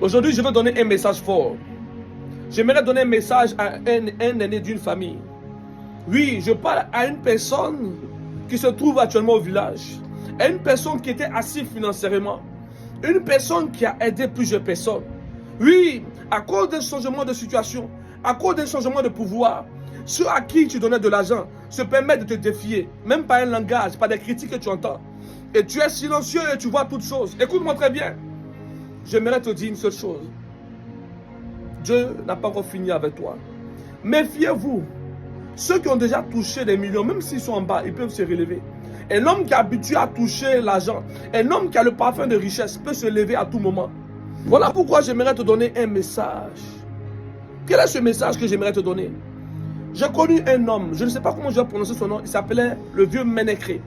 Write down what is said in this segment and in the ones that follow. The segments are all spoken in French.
Aujourd'hui, je veux donner un message fort. J'aimerais donner un message à un aîné d'une famille. Oui, je parle à une personne qui se trouve actuellement au village, à une personne qui était assise financièrement, une personne qui a aidé plusieurs personnes. Oui, à cause d'un changement de situation, à cause d'un changement de pouvoir, ceux à qui tu donnais de l'argent se permettent de te défier, même par un langage, par des critiques que tu entends. Et tu es silencieux et tu vois toutes choses. Écoute-moi très bien. J'aimerais te dire une seule chose. Dieu n'a pas encore fini avec toi. Méfiez-vous. Ceux qui ont déjà touché des millions, même s'ils sont en bas, ils peuvent se relever. Un homme qui est habitué à toucher l'argent, un homme qui a le parfum de richesse peut se lever à tout moment. Voilà pourquoi j'aimerais te donner un message. Quel est ce message que j'aimerais te donner? J'ai connu un homme, je ne sais pas comment je vais prononcer son nom, il s'appelait le vieux Ménékré.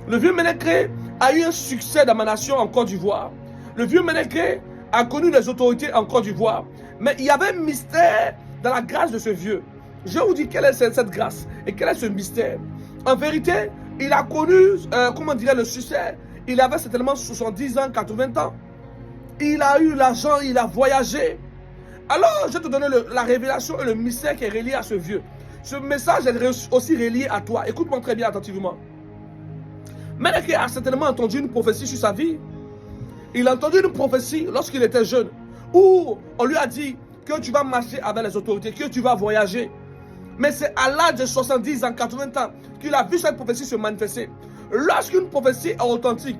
Le vieux Ménékré a eu un succès dans ma nation en Côte d'Ivoire. Le vieux Ménékré a connu les autorités en Côte d'Ivoire. Mais il y avait un mystère dans la grâce de ce vieux. Je vous dis quelle est cette grâce et quel est ce mystère. En vérité, il a connu, comment dirait le succès. Il avait certainement 70 ans, 80 ans. Il a eu l'argent, il a voyagé. Alors, je vais te donner la révélation et le mystère qui est relié à ce vieux. Ce message est aussi relié à toi. Écoute-moi très bien attentivement. Ménékré a certainement entendu une prophétie sur sa vie. Il a entendu une prophétie lorsqu'il était jeune, où on lui a dit que tu vas marcher avec les autorités, que tu vas voyager. Mais c'est à l'âge de 70 ans, 80 ans, qu'il a vu cette prophétie se manifester. Lorsqu'une prophétie est authentique,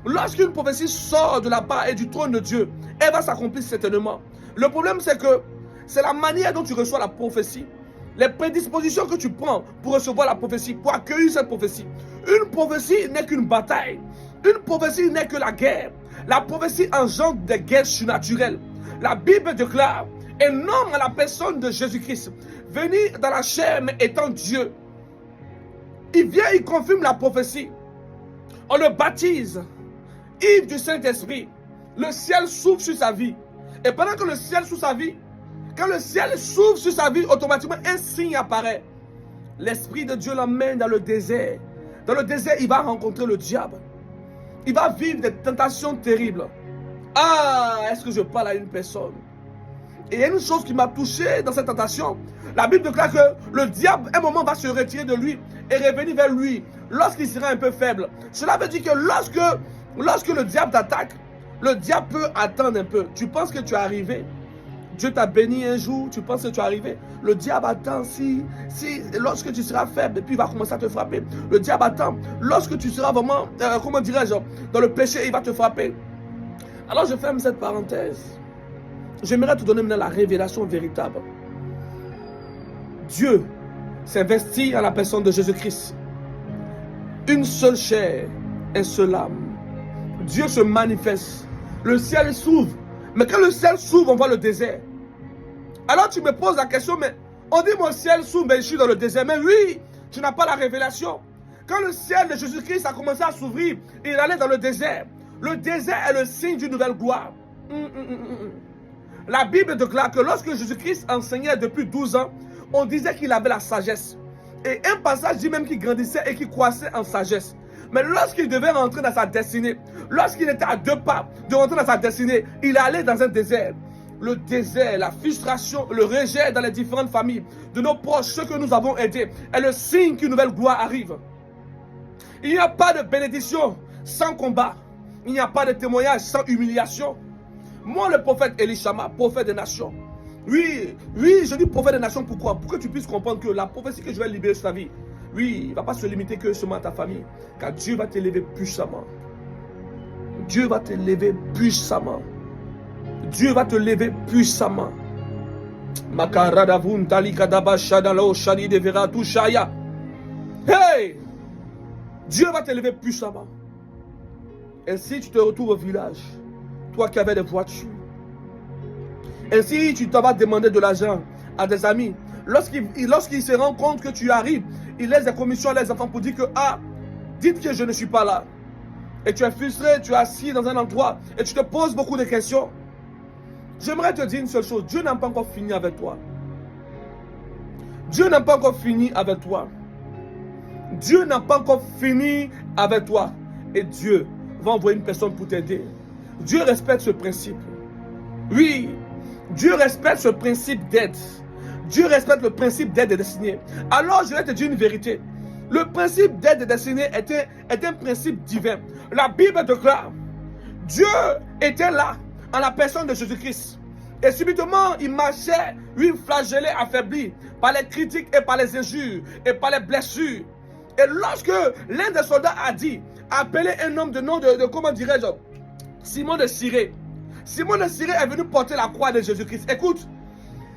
lorsqu'une prophétie sort de la part et du trône de Dieu, elle va s'accomplir certainement. Le problème, c'est que c'est la manière dont tu reçois la prophétie, les prédispositions que tu prends pour recevoir la prophétie, pour accueillir cette prophétie. Une prophétie n'est qu'une bataille. Une prophétie n'est que la guerre. La prophétie engendre des guerres surnaturelles. La Bible déclare un homme à la personne de Jésus-Christ, venu dans la chair mais étant Dieu. Il vient, il confirme la prophétie. On le baptise, ivre du Saint-Esprit. Le ciel s'ouvre sur sa vie. Et pendant que le ciel s'ouvre sur sa vie, quand le ciel s'ouvre sur sa vie, automatiquement un signe apparaît. L'Esprit de Dieu l'emmène dans le désert. Dans le désert, il va rencontrer le diable. Il va vivre des tentations terribles. Ah, est-ce que je parle à une personne? Et il y a une chose qui m'a touché dans cette tentation. La Bible déclare que le diable, un moment, va se retirer de lui et revenir vers lui lorsqu'il sera un peu faible. Cela veut dire que lorsque le diable t'attaque, le diable peut attendre un peu. Tu penses que tu es arrivé. Dieu t'a béni un jour, tu penses que tu es arrivé. Le diable attend lorsque tu seras faible, et puis il va commencer à te frapper. Le diable attend. Lorsque tu seras vraiment, comment dirais-je, dans le péché, il va te frapper. Alors je ferme cette parenthèse. J'aimerais te donner maintenant la révélation véritable. Dieu s'investit en la personne de Jésus-Christ. Une seule chair, un seul âme. Dieu se manifeste. Le ciel s'ouvre. Mais quand le ciel s'ouvre, on voit le désert. Alors tu me poses la question, mais on dit mon ciel s'ouvre, mais je suis dans le désert. Mais oui, tu n'as pas la révélation. Quand le ciel de Jésus-Christ a commencé à s'ouvrir, il allait dans le désert. Le désert est le signe d'une nouvelle gloire. La Bible déclare que lorsque Jésus-Christ enseignait depuis 12 ans, on disait qu'il avait la sagesse. Et un passage dit même qu'il grandissait et qu'il croissait en sagesse. Mais lorsqu'il devait rentrer dans sa destinée, lorsqu'il était à 2 pas de rentrer dans sa destinée, il allait dans un désert. Le désert, la frustration, le rejet dans les différentes familles de nos proches, ceux que nous avons aidés, est le signe qu'une nouvelle gloire arrive. Il n'y a pas de bénédiction sans combat. Il n'y a pas de témoignage sans humiliation. Moi, le prophète Elishama, prophète des nations. Oui, je dis prophète des nations, pourquoi? Pour que tu puisses comprendre que la prophétie que je vais libérer sur ta vie, oui, il ne va pas se limiter que seulement à ta famille. Car Dieu va t'élever puissamment. Dieu va t'élever puissamment. Dieu va te lever puissamment. Hey! Dieu va t'élever puissamment. Ainsi, tu te retrouves au village. Toi qui avais des voitures. Ainsi, tu t'en vas demander de l'argent à des amis. Lorsqu'il se rend compte que tu arrives, il laisse des commissions à les enfants pour dire que, dites que je ne suis pas là. Et tu es frustré, tu es assis dans un endroit et tu te poses beaucoup de questions. J'aimerais te dire une seule chose. Dieu n'a pas encore fini avec toi. Dieu n'a pas encore fini avec toi. Dieu n'a pas encore fini avec toi. Et Dieu va envoyer une personne pour t'aider. Dieu respecte ce principe. Oui, Dieu respecte ce principe d'aide. Dieu respecte le principe d'aide et destinée. Alors, je vais te dire une vérité. Le principe d'aide et destinée est un principe divin. La Bible déclare, Dieu était là, en la personne de Jésus-Christ. Et subitement, il marchait, lui, flagellé, affaibli, par les critiques et par les injures, et par les blessures. Et lorsque l'un des soldats a dit, appelez un homme de nom de comment dirais-je, Simon de Cyrée. Simon de Cyrée est venu porter la croix de Jésus-Christ. Écoute,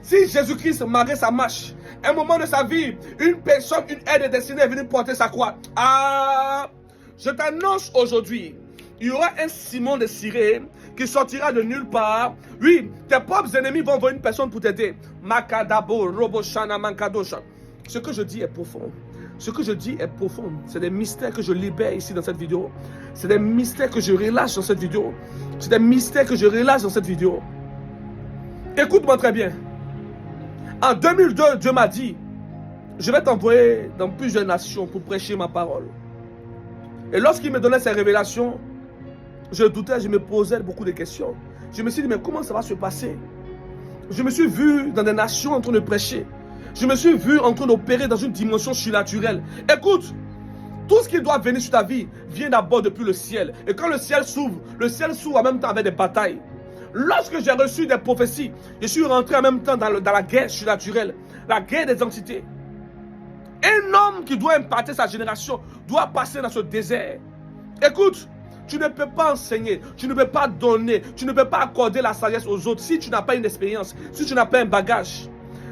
si Jésus-Christ marquait sa marche, à un moment de sa vie, une personne, une aide destinée est venue porter sa croix. Ah, je t'annonce aujourd'hui, il y aura un Simon de Cyrée qui sortira de nulle part. Oui, tes propres ennemis vont voir une personne pour t'aider. Makadabo, Roboshana, Mankadosha. Ce que je dis est profond. Ce que je dis est profond. C'est des mystères que je libère ici dans cette vidéo. C'est des mystères que je relâche dans cette vidéo. C'est des mystères que je relâche dans cette vidéo. Écoute-moi très bien. En 2002, Dieu m'a dit, je vais t'envoyer dans plusieurs nations pour prêcher ma parole. Et lorsqu'il me donnait ces révélations, je doutais, je me posais beaucoup de questions. Je me suis dit, mais comment ça va se passer? Je me suis vu dans des nations en train de prêcher. Je me suis vu en train d'opérer dans une dimension surnaturelle. Écoute, tout ce qui doit venir sur ta vie vient d'abord depuis le ciel. Et quand le ciel s'ouvre en même temps avec des batailles. Lorsque j'ai reçu des prophéties, je suis rentré en même temps dans la guerre surnaturelle, la guerre des entités. Un homme qui doit impacter sa génération doit passer dans ce désert. Écoute, tu ne peux pas enseigner, tu ne peux pas donner, tu ne peux pas accorder la sagesse aux autres si tu n'as pas une expérience, si tu n'as pas un bagage.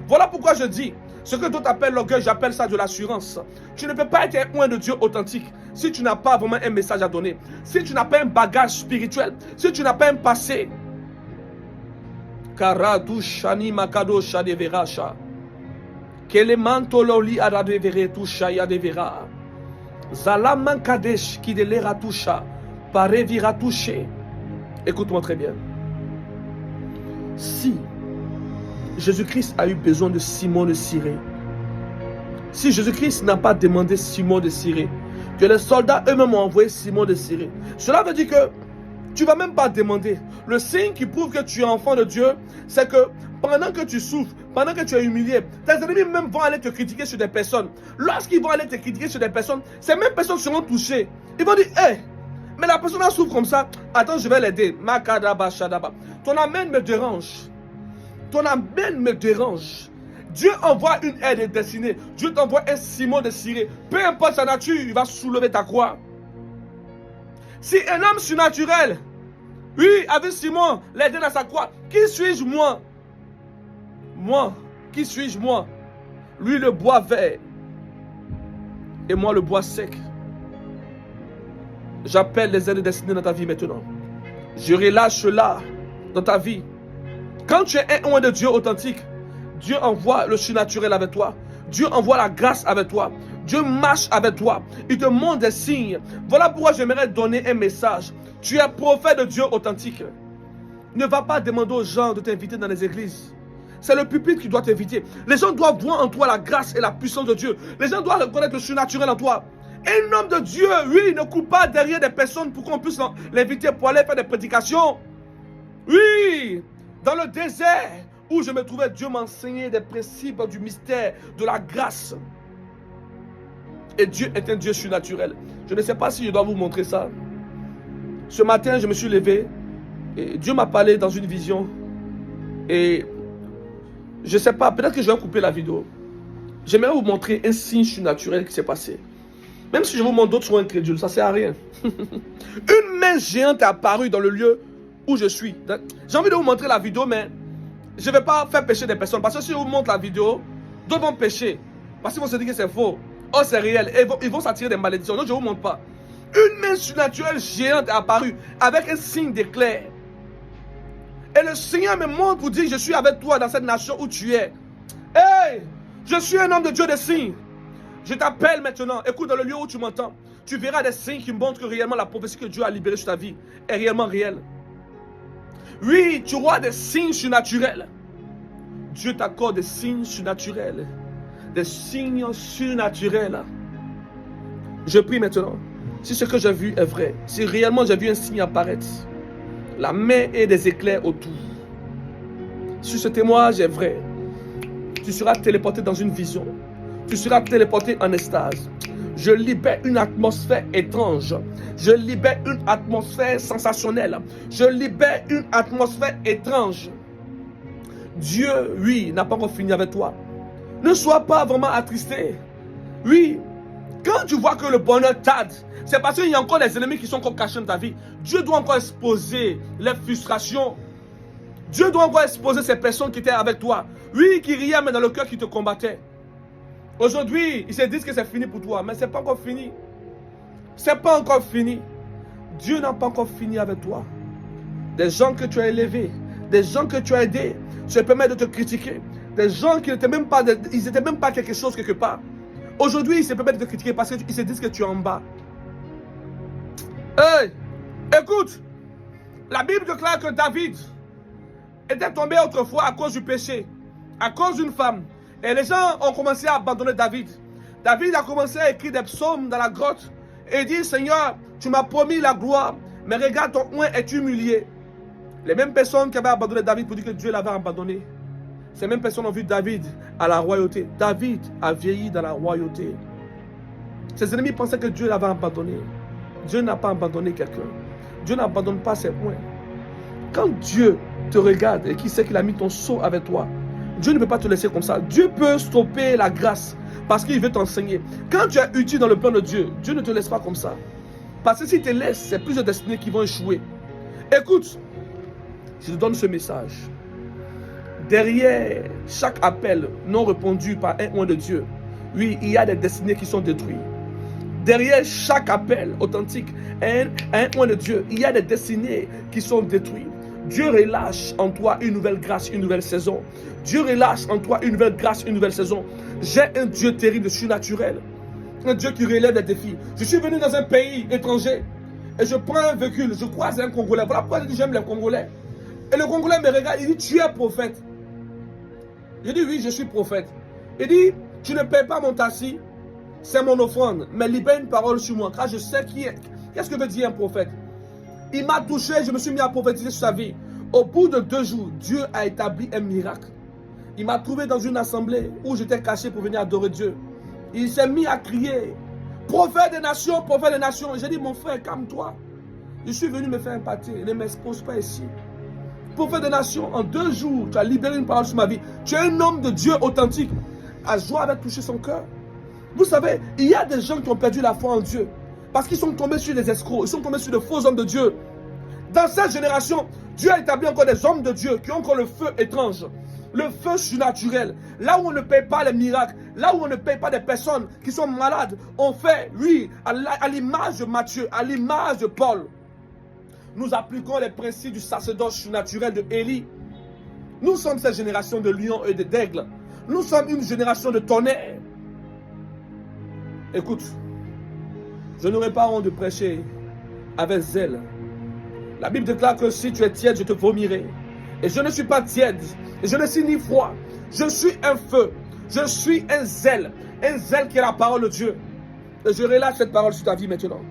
Voilà pourquoi je dis, ce que d'autres appellent l'orgueil, j'appelle ça de l'assurance. Tu ne peux pas être un oint de Dieu authentique si tu n'as pas vraiment un message à donner, si tu n'as pas un bagage spirituel, si tu n'as pas un passé. Karadushani makado shadeveracha. Kelemanto loli aradevere tusha yadevera. Zalaman kadesh ki de l'era tusha. Parevira touché. Écoute-moi très bien. Si Jésus-Christ a eu besoin de Simon de Cyrée, si Jésus-Christ n'a pas demandé Simon de Cyrée, que les soldats eux-mêmes ont envoyé Simon de Cyrée, cela veut dire que tu ne vas même pas demander. Le signe qui prouve que tu es enfant de Dieu, c'est que pendant que tu souffres, pendant que tu es humilié, tes ennemis même vont aller te critiquer sur des personnes. Lorsqu'ils vont aller te critiquer sur des personnes, ces mêmes personnes seront touchées. Ils vont dire, hé, mais la personne souffre comme ça. Attends, je vais l'aider. Makadaba shadaba. Ton amène me dérange. Ton amène me dérange. Dieu envoie une aide destinée. Dieu t'envoie un Simon de Cyrée. Peu importe sa nature, il va soulever ta croix. Si un homme surnaturel, oui, avec Simon, l'aider dans sa croix, qui suis-je moi? Moi, qui suis-je moi? Lui le bois vert et moi le bois sec. J'appelle les aides destinées dans ta vie maintenant. Je relâche cela dans ta vie. Quand tu es un oint de Dieu authentique, Dieu envoie le surnaturel avec toi. Dieu envoie la grâce avec toi. Dieu marche avec toi. Il te montre des signes. Voilà pourquoi j'aimerais donner un message. Tu es prophète de Dieu authentique. Ne va pas demander aux gens de t'inviter dans les églises. C'est le pupitre qui doit t'inviter. Les gens doivent voir en toi la grâce et la puissance de Dieu. Les gens doivent reconnaître le surnaturel en toi. Un homme de Dieu, oui, ne court pas derrière des personnes pour qu'on puisse l'inviter pour aller faire des prédications. Oui, dans le désert où je me trouvais, Dieu m'enseignait des principes du mystère, de la grâce. Et Dieu est un Dieu surnaturel. Je ne sais pas si je dois vous montrer ça. Ce matin, je me suis levé et Dieu m'a parlé dans une vision. Et je ne sais pas, peut-être que je vais couper la vidéo. J'aimerais vous montrer un signe surnaturel qui s'est passé. Même si je vous montre, d'autres sont incrédules, ça ne sert à rien. Une main géante est apparue dans le lieu où je suis. J'ai envie de vous montrer la vidéo, mais je ne vais pas faire pécher des personnes. Parce que si je vous montre la vidéo, d'autres vont pécher. Parce qu'ils vont se dire que c'est faux. Oh, c'est réel. Et ils vont s'attirer des malédictions. Donc, je ne vous montre pas. Une main surnaturelle géante est apparue avec un signe d'éclair. Et le Seigneur me montre pour dire, je suis avec toi dans cette nation où tu es. Hey, je suis un homme de Dieu de signes. Je t'appelle maintenant. Écoute, dans le lieu où tu m'entends, tu verras des signes qui montrent que réellement la prophétie que Dieu a libérée sur ta vie est réellement réelle. Oui, tu vois des signes surnaturels. Dieu t'accorde des signes surnaturels. Des signes surnaturels. Je prie maintenant. si ce que j'ai vu est vrai, si réellement j'ai vu un signe apparaître, la main et des éclairs autour, si ce témoignage est vrai, tu seras téléporté dans une vision, tu seras téléporté en extase. Je libère une atmosphère étrange, je libère une atmosphère sensationnelle, je libère une atmosphère étrange. Dieu, oui, n'a pas encore fini avec toi. Ne sois pas vraiment attristé. Oui, quand tu vois que le bonheur tarde, c'est parce qu'il y a encore des ennemis qui sont encore cachés dans ta vie. Dieu doit encore exposer les frustrations. Dieu doit encore exposer ces personnes qui étaient avec toi. Oui, qui riaient, mais dans le cœur qui te combattaient. Aujourd'hui, ils se disent que c'est fini pour toi, mais ce n'est pas encore fini. Ce n'est pas encore fini. Dieu n'a pas encore fini avec toi. Des gens que tu as élevés, des gens que tu as aidés, se permettent de te critiquer. Des gens qui n'étaient même pas, ils n'étaient même pas quelque chose quelque part. Aujourd'hui, ils se permettent de te critiquer parce qu'ils se disent que tu es en bas. Hey, écoute, la Bible déclare que David était tombé autrefois à cause du péché, à cause d'une femme. Et les gens ont commencé à abandonner David. David a commencé à écrire des psaumes dans la grotte et dit, Seigneur, tu m'as promis la gloire, mais regarde, ton oint est humilié. Les mêmes personnes qui avaient abandonné David pour dire que Dieu l'avait abandonné, ces mêmes personnes ont vu David à la royauté. David a vieilli dans la royauté. Ses ennemis pensaient que Dieu l'avait abandonné. Dieu n'a pas abandonné quelqu'un. Dieu n'abandonne pas ses oints. Quand Dieu te regarde et qu'il sait qu'il a mis ton sceau avec toi, Dieu ne peut pas te laisser comme ça. Dieu peut stopper la grâce parce qu'il veut t'enseigner. Quand tu es utile dans le plan de Dieu, Dieu ne te laisse pas comme ça. Parce que s'il te laisse, c'est plusieurs destinées qui vont échouer. Écoute, je te donne ce message. Derrière chaque appel non répondu par un oint de Dieu, oui, il y a des destinées qui sont détruites. Derrière chaque appel authentique à un oint de Dieu, il y a des destinées qui sont détruites. Dieu relâche en toi une nouvelle grâce, une nouvelle saison. Dieu relâche en toi une nouvelle grâce, une nouvelle saison. J'ai un Dieu terrible, surnaturel. Un Dieu qui relève des défis. Je suis venu dans un pays étranger et je prends un véhicule, je croise un Congolais. Voilà pourquoi je dis j'aime les Congolais. Et le Congolais me regarde, il dit tu es prophète. Je dis oui, je suis prophète. Il dit tu ne payes pas mon taxi, c'est mon offrande, mais libère une parole sur moi, car je sais qui est. Qu'est-ce que veut dire un prophète? Il m'a touché, je me suis mis à prophétiser sur sa vie. Au bout de 2 jours, Dieu a établi un miracle. Il m'a trouvé dans une assemblée où j'étais caché pour venir adorer Dieu. Il s'est mis à crier, prophète des nations, prophète des nations. J'ai dit, mon frère, calme-toi. Je suis venu me faire impacter, ne m'expose pas ici. Prophète des nations, en 2 jours, tu as libéré une parole sur ma vie. Tu es un homme de Dieu authentique. À joie avait touché son cœur. Vous savez, il y a des gens qui ont perdu la foi en Dieu. Parce qu'ils sont tombés sur les escrocs, ils sont tombés sur de faux hommes de Dieu. Dans cette génération, Dieu a établi encore des hommes de Dieu qui ont encore le feu étrange, le feu surnaturel. Là où on ne paye pas les miracles, là où on ne paye pas des personnes qui sont malades, on fait, oui, à l'image de Matthieu, à l'image de Paul. Nous appliquons les principes du sacerdoce surnaturel de Élie. Nous sommes cette génération de lions et d'aigles. Nous sommes une génération de tonnerres. Écoute, je n'aurai pas honte de prêcher avec zèle. La Bible déclare que si tu es tiède, je te vomirai. Et je ne suis pas tiède. Et je ne suis ni froid. Je suis un feu. Je suis un zèle. Un zèle qui est la parole de Dieu. Et je relâche cette parole sur ta vie maintenant.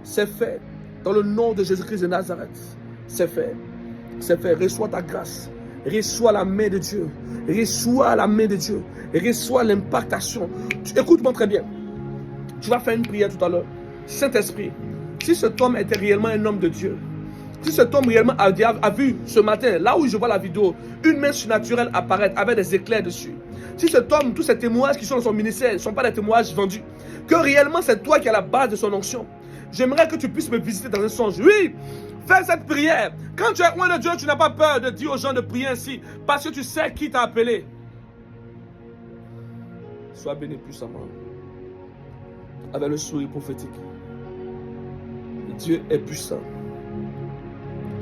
C'est fait. Dans le nom de Jésus-Christ de Nazareth. C'est fait. C'est fait. Reçois ta grâce. Reçois la main de Dieu. Reçois la main de Dieu. Reçois l'impactation. Écoute-moi très bien. Tu vas faire une prière tout à l'heure. Saint-Esprit, si cet homme était réellement un homme de Dieu, si cet homme réellement a vu ce matin, là où je vois la vidéo, une main surnaturelle apparaître avec des éclairs dessus. Si cet homme, tous ces témoignages qui sont dans son ministère ne sont pas des témoignages vendus, que réellement c'est toi qui es à la base de son onction, j'aimerais que tu puisses me visiter dans un songe. Oui, fais cette prière. Quand tu es loin de Dieu, tu n'as pas peur de dire aux gens de prier ainsi, parce que tu sais qui t'a appelé. Sois béni puissamment, avec le sourire prophétique. Dieu est puissant.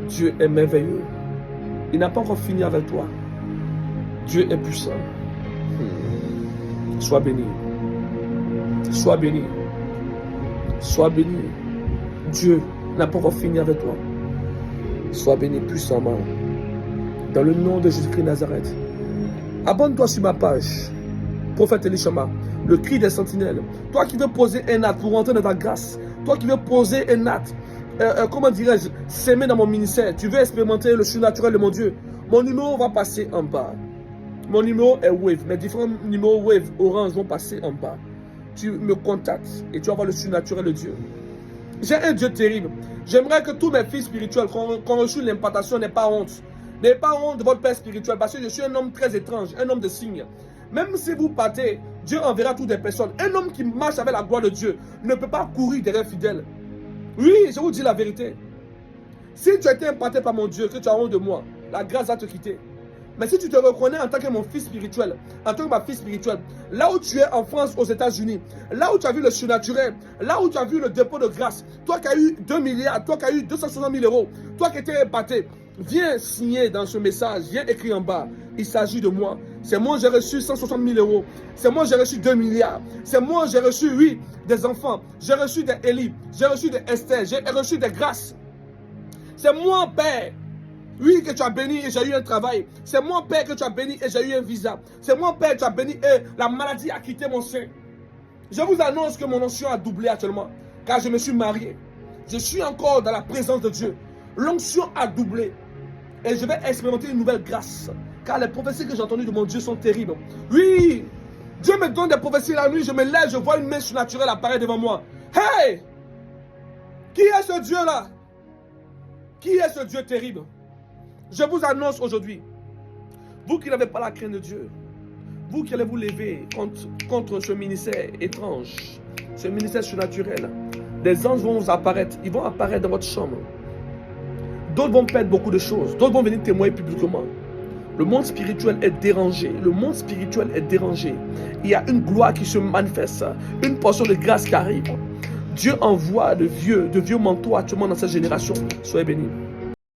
Dieu est merveilleux. Il n'a pas encore fini avec toi. Dieu est puissant. Sois béni. Sois béni. Sois béni. Dieu n'a pas encore fini avec toi. Sois béni puissamment. Dans le nom de Jésus-Christ de Nazareth. Abonne-toi sur ma page. Prophète Elishama, le cri des sentinelles. Toi qui veux poser un acte pour rentrer dans ta grâce, Toi qui veux poser un acte, comment dirais-je, s'aimer dans mon ministère, tu veux expérimenter le surnaturel de mon Dieu, mon numéro va passer en bas. Mon numéro est Wave. Mes différents numéros Wave Orange vont passer en bas. Tu me contactes et tu vas voir le surnaturel de Dieu. J'ai un Dieu terrible. J'aimerais que tous mes fils spirituels qui ont reçu l'impartation n'aient pas honte. N'ayez pas honte de votre père spirituel parce que je suis un homme très étrange, un homme de signe. Même si vous partez, Dieu enverra toutes les personnes. Un homme qui marche avec la gloire de Dieu ne peut pas courir derrière fidèle. Oui, je vous dis la vérité. Si tu as été impacté par mon Dieu, que tu as honte de moi, la grâce va te quitter. Mais si tu te reconnais en tant que mon fils spirituel, en tant que ma fille spirituelle, là où tu es en France, aux États-Unis, là où tu as vu le surnaturel, là où tu as vu le dépôt de grâce, toi qui as eu 2 milliards, toi qui as eu 260 000 euros, toi qui étais impacté, viens signer dans ce message, viens écrire en bas. Il s'agit de moi. C'est moi j'ai reçu 160 000 euros. C'est moi j'ai reçu 2 milliards. C'est moi j'ai reçu, oui, des enfants. J'ai reçu des Élie. J'ai reçu des Esther. J'ai reçu des grâces. C'est moi, Père. Oui, que tu as béni et j'ai eu un travail. C'est moi, Père, que tu as béni et j'ai eu un visa. C'est moi, Père, que tu as béni et la maladie a quitté mon sein. Je vous annonce que mon onction a doublé actuellement. Car je me suis marié. Je suis encore dans la présence de Dieu. L'onction a doublé. Et je vais expérimenter une nouvelle grâce. Car les prophéties que j'ai entendues de mon Dieu sont terribles. Oui, Dieu me donne des prophéties la nuit. Je me lève, je vois une main surnaturelle apparaître devant moi. Hey! Qui est ce Dieu-là? Qui est ce Dieu terrible? Je vous annonce aujourd'hui, vous qui n'avez pas la crainte de Dieu, vous qui allez vous lever contre ce ministère étrange, ce ministère surnaturel, des anges vont vous apparaître, ils vont apparaître dans votre chambre. D'autres vont perdre beaucoup de choses, d'autres vont venir témoigner publiquement. Le monde spirituel est dérangé, le monde spirituel est dérangé. Il y a une gloire qui se manifeste, une portion de grâce qui arrive. Dieu envoie de vieux manteaux actuellement dans cette génération. Soyez bénis.